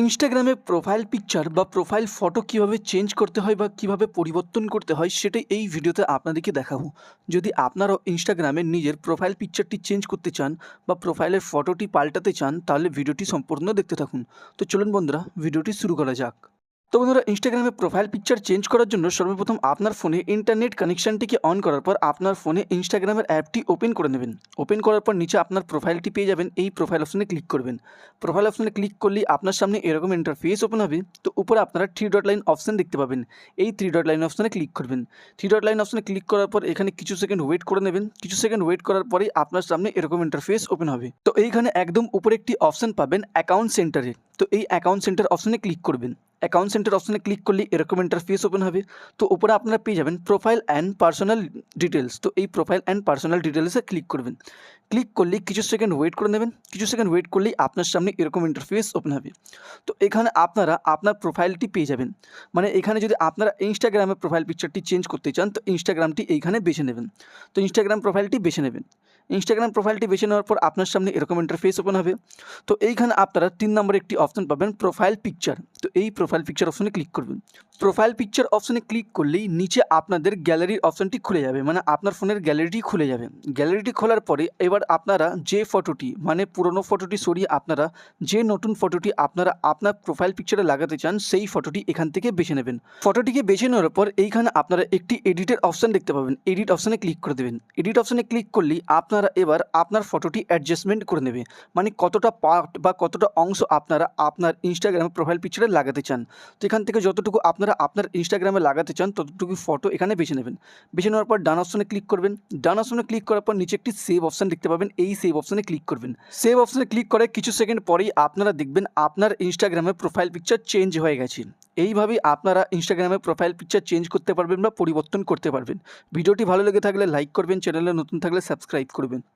ইনস্টাগ্রামে profile picture বা profile photo কীভাবে চেঞ্জ করতে হয় বা কীভাবে পরিবর্তন করতে হয় সেটাই এই ভিডিওতে আপনাদেরকে দেখাবো। যদি আপনারাও ইনস্টাগ্রামে নিজের প্রোফাইল পিকচারটি চেঞ্জ করতে চান বা প্রোফাইলের ফটোটি পাল্টাতে চান তাহলে ভিডিওটি সম্পূর্ণ দেখতে থাকুন। তো চলুন বন্ধুরা, ভিডিওটি শুরু করা যাক। তো বন্ধুরা, ইনস্টাগ্রামে প্রোফাইল পিকচার চেঞ্জ করার জন্য সর্বপ্রথম আপনার ফোনে ইন্টারনেট কানেকশানটিকে অন করার পর আপনার ফোনে ইনস্টাগ্রামের অ্যাপটি ওপেন করে নেবেন। ওপেন করার পর নিচে আপনার প্রোফাইলটি পেয়ে যাবেন। এই প্রোফাইল অপশনে ক্লিক করবেন। প্রোফাইল অপশনে ক্লিক করলেই আপনার সামনে এরকম ইন্টারফেস ওপেন হবে। তো উপরে আপনারা 3 ডট লাইন অপশন দেখতে পাবেন। এই 3 ডট লাইন অপশনে ক্লিক করবেন। 3 ডট লাইন অপশনে ক্লিক করার পর এখানে কিছু সেকেন্ড ওয়েট করে নেবেন। কিছু সেকেন্ড ওয়েট করার পরেই আপনার সামনে এরকম ইন্টারফেস ওপেন হবে। তো এইখানে একদম উপরে একটি অপশন পাবেন অ্যাকাউন্ট সেন্টারে। তো এই অ্যাকাউন্ট সেন্টার অপশনে ক্লিক করবেন। অ্যাকাউন্ট সেন্টার অপশনে ক্লিক করলে এরকম ইন্টারফেস ওপেন হবে। তো উপরে আপনারা পেয়ে যাবেন প্রোফাইল অ্যান্ড পার্সোনাল ডিটেলস। তো এই প্রোফাইল অ্যান্ড পার্সোনাল ডিটেলসে ক্লিক করবেন। ক্লিক করলেই কিছু সেকেন্ড ওয়েট করে নেবেন। কিছু সেকেন্ড ওয়েট করলেই আপনার সামনে এরকম ইন্টারফেস ওপেন হবে। তো এখানে আপনারা আপনার প্রোফাইলটি পেয়ে যাবেন। মানে এখানে যদি আপনারা ইনস্টাগ্রামে প্রোফাইল পিকচারটি চেঞ্জ করতে চান তো ইনস্টাগ্রামটি এইখানে বেছে নেবেন। তো ইনস্টাগ্রাম প্রোফাইলটি বেছে নেবেন। ইনস্টাগ্রাম প্রোফাইলটি বেছে নেওয়ার পর আপনার সামনে এরকম ইন্টারফেস ওপেন হবে। তো এইখানে আপনারা 3 নম্বরে একটি অপশন পাবেন প্রোফাইল পিকচার। তো এই প্রোফাইল পিকচার অপশনে ক্লিক করবেন। প্রোফাইল পিকচার অপশনে ক্লিক করলেই নিচে আপনাদের গ্যালারির অপশনটি খুলে যাবে। মানে আপনার ফোনের গ্যালারিটি খুলে যাবে। গ্যালারিটি খোলার পরে এবার আপনারা যে ফটোটি মানে পুরনো ফটোটি সরিয়ে আপনারা যে নতুন ফটোটি আপনারা আপনার প্রোফাইল পিকচারে লাগাতে চান সেই ফটোটি এখান থেকে বেছে নেবেন। ফটোটিকে বেছে নেওয়ার পর এইখানে আপনারা একটি এডিটের অপশন দেখতে পাবেন। এডিট অপশনে ক্লিক করে দেবেন। এডিট অপশনে ক্লিক করলেই আপনারা এবার আপনার ফটোটি অ্যাডজাস্টমেন্ট করে নেবে। মানে কতটা পার্ট বা কতটা অংশ আপনারা আপনার ইনস্টাগ্রামে প্রোফাইল পিকচারে লাগাতে চান। তো এখান থেকে যতটুকু আপনারা আপনার ইনস্টাগ্রামে লাগাতে চান ততটুকু ফটো এখানে বেছে নেবেন। বেছে নেওয়ার পর ডান অপশনে ক্লিক করবেন। ডান অপশনে ক্লিক করার পর নিচে একটি সেভ অপশন দেখতে পাবেন। এই সেভ অপশনে ক্লিক করবেন। সেভ অপশনে ক্লিক করে কিছু সেকেন্ড পরেই আপনারা দেখবেন আপনার ইনস্টাগ্রামে প্রোফাইল পিকচার চেঞ্জ হয়ে গেছে। এইভাবেই আপনারা ইনস্টাগ্রামে প্রোফাইল পিকচার চেঞ্জ করতে পারবেন বা পরিবর্তন করতে পারবেন। ভিডিওটি ভালো লেগে থাকলে লাইক করবেন, চ্যানেলে নতুন থাকলে সাবস্ক্রাইব করবেন।